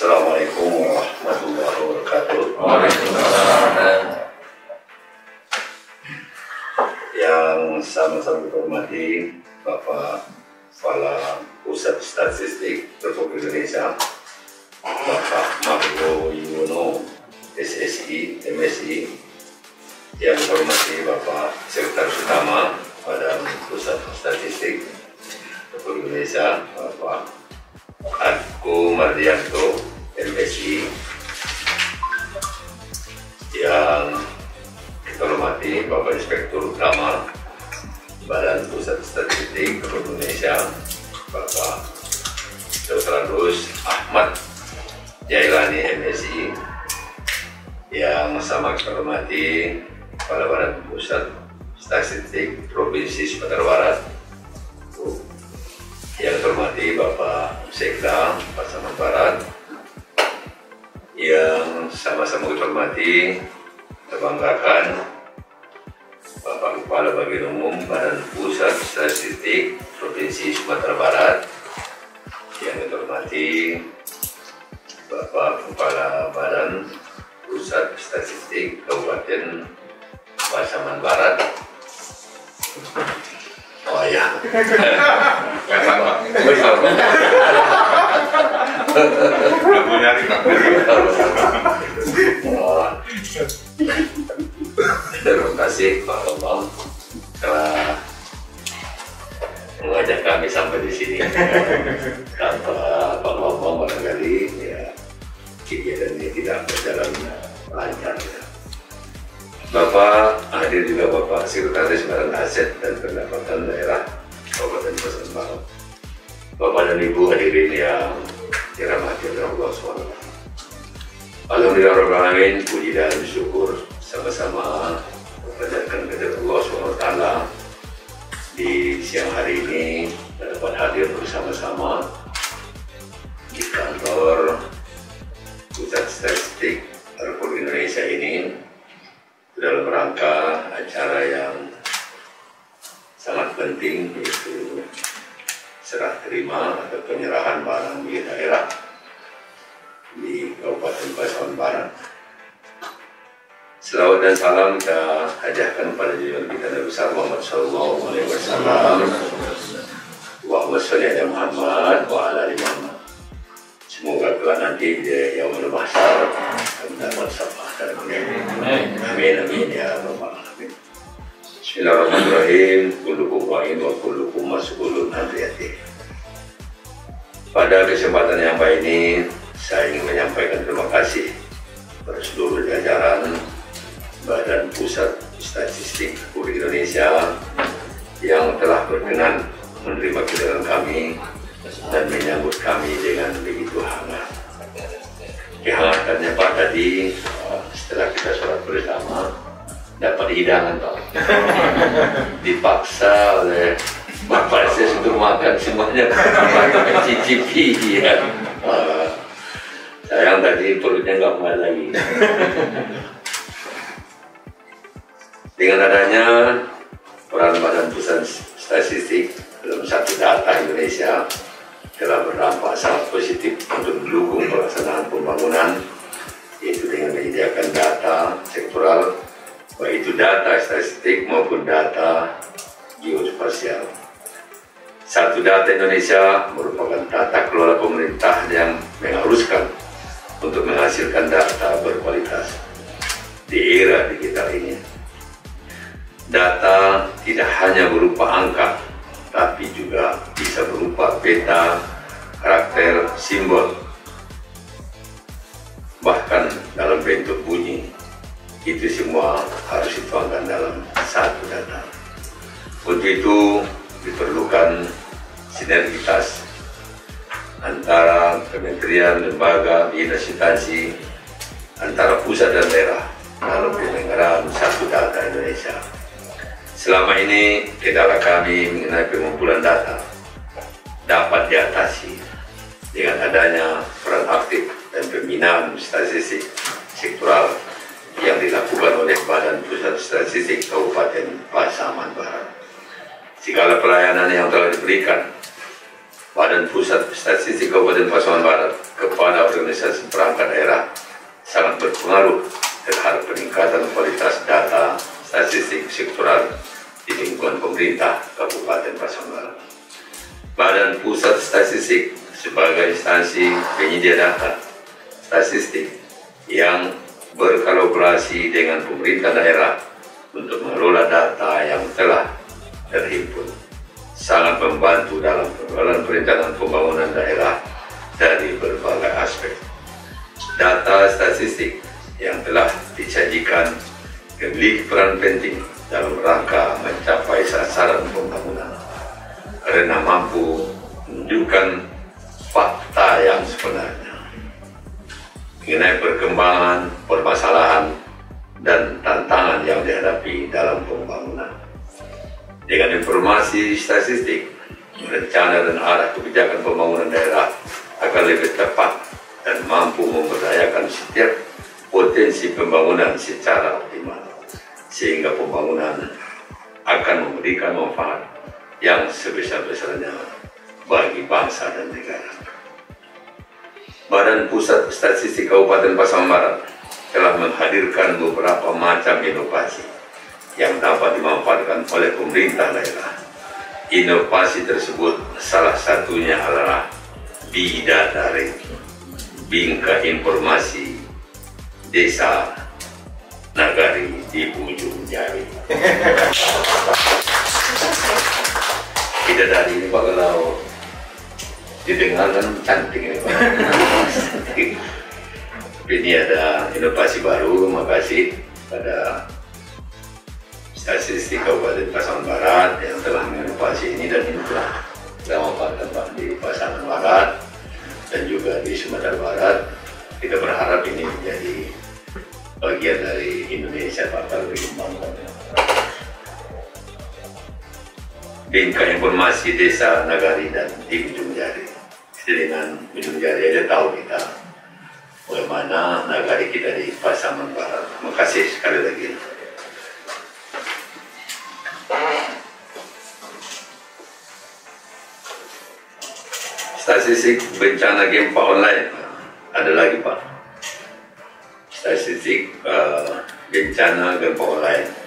Assalamualaikum warahmatullahi wabarakatuh. Waalaikumsalam. Yang sama-sama hormati Bapak Kepala Pusat Statistik Republik Indonesia, Bapak Margo Yuwono, SSI, MSI. Yang hormati Bapak Sekretaris Utama Badan Pusat Statistik Republik Indonesia, Bapak Aku Mardianto, MSI. Yang kita hormati Bapak Inspektur Utama Badan Pusat Statistik Republik Indonesia, Bapak Dr. Ahmad Jailani, MSI. Yang sama kita hormati Kepala Badan Pusat Statistik Provinsi Sumatera Barat, yang terhormati Bapak Sekda Pasaman Barat, yang sama-sama kita hormati, kita banggakan Bapak Kepala Bagian Umum Badan Pusat Statistik Provinsi Sumatera Barat, yang kita hormati Bapak Kepala Badan Pusat Statistik Kabupaten Pasaman Barat. Oh ya, terima kasih Pak Bambang telah mengajak kami sampai di sini. Tanpa Pak Bambang barangkali ya kegiatan ini tidak berjalan lancar. Ya. Bapak hadir juga Bapak Sekretaris Badan Aset dan Pendapatan Daerah Kabupaten Pasaman Barat. Bapak dan Ibu hadirin yang dirahmati oleh Allah SWT. Alhamdulillah, puji dan syukur sama-sama mengucapkan kepada Allah SWT di siang hari ini dapat hadir bersama-sama di kantor Pusat Statistik Republik Indonesia ini dalam rangka acara yang sangat penting, yaitu serah terima atau penyerahan barang milik daerah di Kabupaten Pasaman Barat. Selawat dan salam kita hajahkan pada junjungan kita Nabi besar Muhammad Sallallahu Alaihi Wasallam. Allahumma sholli ala Muhammad wa ala ali Muhammad. Semoga kelak nanti di yaumul mahsyar mendapat syafaat. Amin amin ya rabbal alamin. Bismillahirrahmanirrahim. Kullukum ra'in wa kullukum mas'ulun an ra'iyatihi. Pada kesempatan yang baik ini saya ingin menyampaikan terima kasih kepada seluruh jajaran Badan Pusat Statistik Republik Indonesia yang telah berkenan menerima kedatangan kami dan menyambut kami dengan begitu hangat. Kehangatannya Pak tadi setelah kita sholat bersama dapat hidangan Pak. Dipaksa oleh Bapak saya sudah makan semuanya, Bapak mencicipi ya. Sayang tadi perutnya nggak muat lagi. Dengan adanya peran Badan Pusat Statistik dalam satu data Indonesia telah berdampak sangat positif untuk mendukung pelaksanaan pembangunan, yaitu dengan menyediakan data sektoral, baik itu data statistik maupun data geospasial. Satu data Indonesia merupakan tata kelola pemerintah yang mengharuskan untuk menghasilkan data berkualitas di era digital ini. Data tidak hanya berupa angka, tapi juga bisa berupa peta, karakter, simbol, bahkan dalam bentuk bunyi. Itu semua harus dituangkan dalam satu data. Untuk itu diperlukan sinergitas antara kementerian, lembaga, dinas, instansi, antara pusat dan daerah dalam penyelenggaraan satu data Indonesia. Selama ini kendala kami mengenai pengumpulan data dapat diatasi dengan adanya peran aktif dan pembinaan statistik sektoral yang dilakukan oleh Badan Pusat Statistik Kabupaten Pasaman Barat. Segala pelayanan yang telah diberikan Badan Pusat Statistik Kabupaten Pasaman Barat kepada organisasi perangkat daerah sangat berpengaruh terhadap peningkatan kualitas data statistik sektoral di lingkungan pemerintah Kabupaten Pasang Barat. Badan Pusat Statistik sebagai instansi penyedia data statistik yang berkolaborasi dengan pemerintah daerah untuk mengelola data yang telah terhimpun, sangat membantu dalam pengelolaan perencanaan pembangunan daerah dari berbagai aspek. Data statistik yang telah disajikan memiliki peran penting dalam rangka mencapai sasaran pembangunan karena mampu menunjukkan fakta yang sebenarnya mengenai perkembangan, permasalahan, dan tantangan yang dihadapi dalam pembangunan. Dengan informasi statistik, rencana dan arah kebijakan pembangunan daerah akan lebih tepat dan mampu memberdayakan setiap potensi pembangunan secara optimal, sehingga pembangunan akan memberikan manfaat yang sebesar-besarnya bagi bangsa dan negara. Badan Pusat Statistik Kabupaten Pasang Barat telah menghadirkan beberapa macam inovasi yang dapat dimanfaatkan oleh pemerintah daerah. Inovasi tersebut salah satunya adalah Bidadari, Bingkai Informasi Desa Nagari di Ujung Jari. Bidadari ini Pak, kalau didengarkan cantik ini Pak. Ini ada inovasi baru. Makasih pada Statistik Kabupaten Pasang Barat yang telah menginovasi ini, dan ini telah dimanfaatkan Pak di Pasang Barat dan juga di Sumatera Barat. Kita berharap ini menjadi bagian dari Indonesia Pak, kalau dikembangkan. Bingkai Informasi Desa Nagari dan di Ujung Jari. Dengan Ujung Jari aja tahu kita bagaimana nagari kita di Pasaman Barat. Terima kasih sekali lagi. Statistik bencana gempa online ada lagi Pak. Statistik bencana gempa online.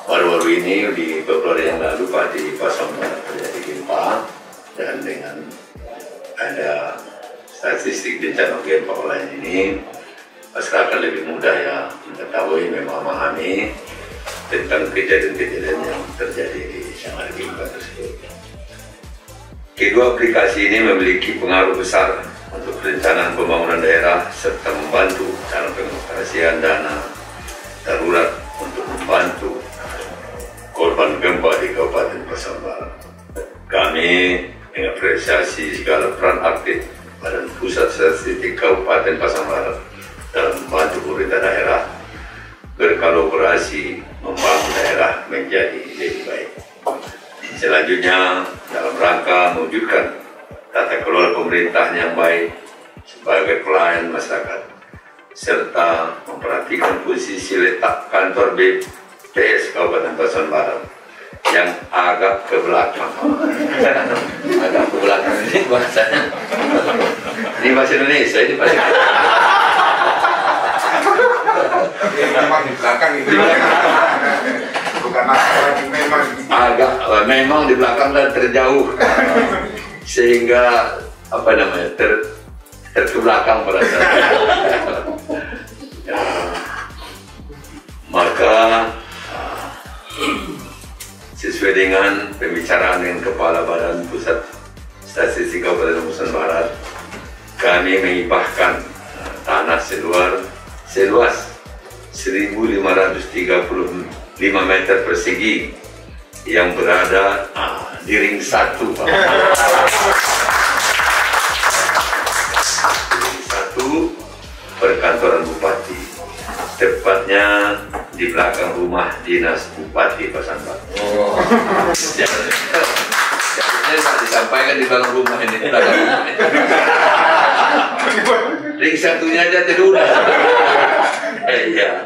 Baru-baru ini di Februari yang lalu Pak, di Pasang Barat terjadi gempa, dan dengan ada statistik bencana gempa online ini, masyarakat lebih mudah ya mengetahui, memahami tentang kejadian-kejadian yang terjadi di sangat gempa tersebut. Kedua aplikasi ini memiliki pengaruh besar untuk perencanaan pembangunan daerah serta membantu dalam pengoperasian dana darurat untuk membantu korban gempa di Kabupaten Pasang Barat. Kami mengapresiasi segala peran aktif Badan Pusat Statistik Kabupaten Pasang Barat dalam membantu pemerintah daerah berkolaborasi membangun daerah menjadi lebih baik. Selanjutnya, dalam rangka mewujudkan tata kelola pemerintahan yang baik sebagai pelayan masyarakat, serta memperhatikan posisi letak kantor BPS Kabupaten Pasang Barat yang agak ke belakang. Agak ke belakang ini bahasanya. Ini bahasa Indonesia, ini bahasa memang di belakang itu. Bukan masalah, memang di belakang dan terjauh, sehingga apa namanya terkebelakang pada saat ya. Maka sesuai dengan pembicaraan dengan Kepala Badan Pusat Statistik Kabupaten Pasang Barat, kami menghibahkan tanah seluas 1.535 meter persegi yang berada di ring 1 Pak. Ring 1 perkantoran Bupati, tepatnya di belakang rumah dinas Bupati Pasang Barat. Jadi tidak disampaikan di belakang rumah ini, belakang rumah ini. Ring 1-nya aja terduga. Iya.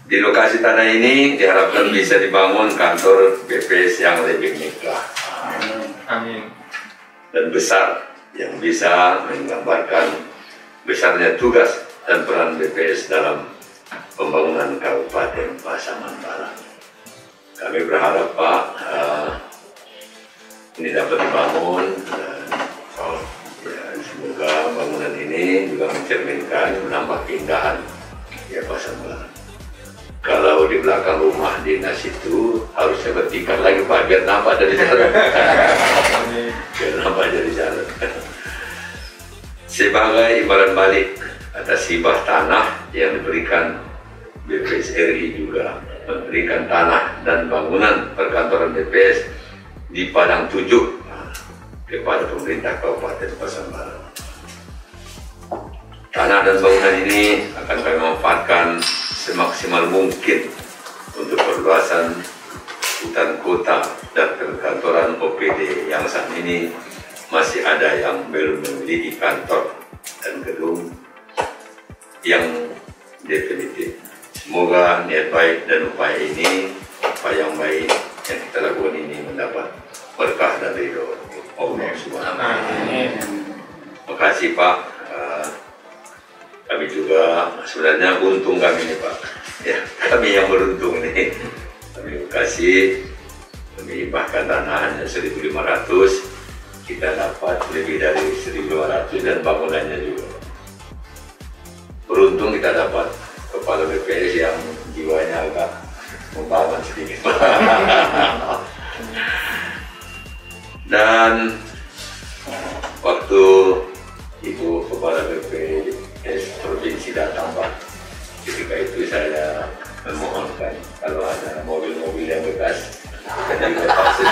Di lokasi tanah ini diharapkan bisa dibangun kantor BPS yang lebih megah. Amin. Dan besar, yang bisa menggambarkan besarnya tugas dan peran BPS dalam pembangunan Kabupaten Pasaman Barat. Kami berharap Pak, ini dapat dibangun dan ya, semoga bangunan ini juga mencerminkan, menambah keindahan ya Pasaman Barat. Kalau di belakang rumah dinas itu harusnya bertingkat lagi Pak, biar nampak dari jalan. Biar nampak dari jalan. Sebagai imbalan balik atas hibah tanah yang diberikan BPS RI juga memberikan tanah dan bangunan perkantoran BPS di Padang 7 kepada pemerintah Kabupaten Pasaman Barat. Tanah dan bangunan ini akan kami manfaatkan semaksimal mungkin untuk perluasan hutan kota dan perkantoran OPD yang saat ini masih ada yang belum memiliki kantor dan gedung yang definitif. Semoga niat baik dan upaya ini, upaya yang baik yang kita lakukan ini mendapat berkah dan ridho Allah Subhanahu wa Ta'ala. Terima kasih Pak. Kami juga sebenarnya untung kami ini Pak, ya kami yang beruntung ini. Kami kasih, kami bahkan tanah hanya 1.500, kita dapat lebih dari 1.200 dan bangunannya juga. Beruntung kita dapat kepala BPS yang jiwanya agak membangun sedikit. Dan waktu Ibu Kepala BPS Provinsi datang Pak, ketika itu saya memohonkan kalau ada mobil-mobil yang bekas dan juga vaksin.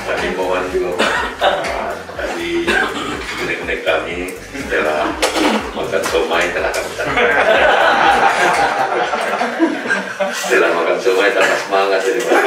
Kami mohon juga Pak, tadi nenek-nenek kami setelah makan somai telah kami setelah makan somai tambah semangat jadi Pak.